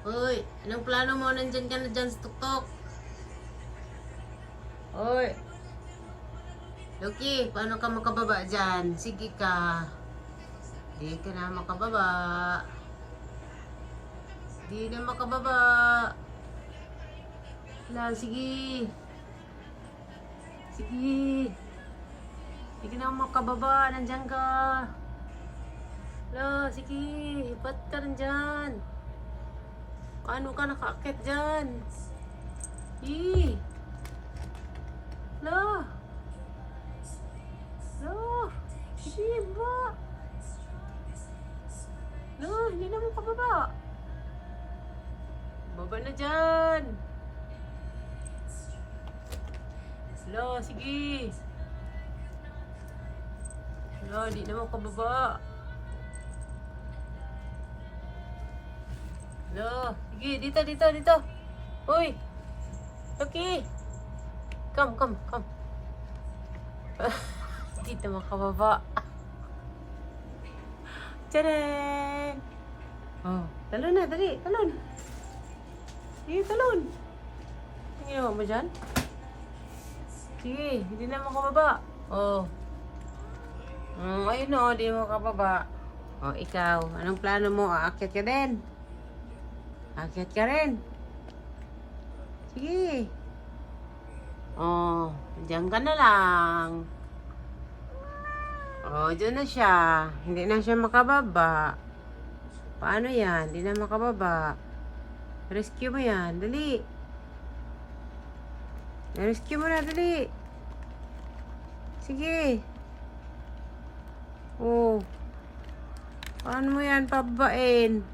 Hoy, anong plano mo? Nandyan ka na dyan sa tuktok. Hoy. Loki, paano ka makababa dyan? Sige ka. Di ka na makababa. Di na makababa. Wala, sige. Sige. Di ka na makababa. Nandyan ka. Wala, sige. Ba't ka nandyan? Paano ka nakaakyat dyan? Eh. Wala. No, hindi ba? No, hindi na mo kababa. Baba na dyan. Lo, sige. Lo, hindi na mo kababa. Lo, sige, dito. Uy, Loki. Come. Hindi na makababa. Tcharan! Oh, talon na, dali, talon. Sige, talon. Ang ginawa mo dyan? Sige, hindi na makababa. Oh. Ayun o, hindi mo makababa. Oh, ikaw, anong plano mo? Aakyat ka din? Aakyat ka rin? Sige. Oh, diyan ka na lang. Oh, dyan na siya. Hindi na siya makababa. Paano yan? Hindi na makababa. Rescue mo yan. Dali. Rescue mo na. Dali. Sige. Oh. Paano mo yan pababain?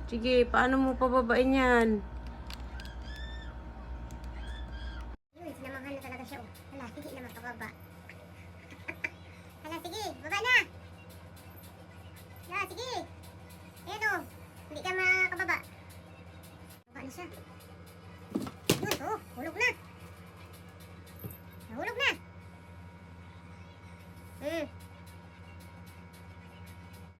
Sige, paano mo pababain yan? Yun, sinamahan na talaga siya. Hala, sige na makababa. Hala, sige, baba na. Hala, sige. Ayan o, hindi ka makababa. Baba na siya. Yun, hulog na.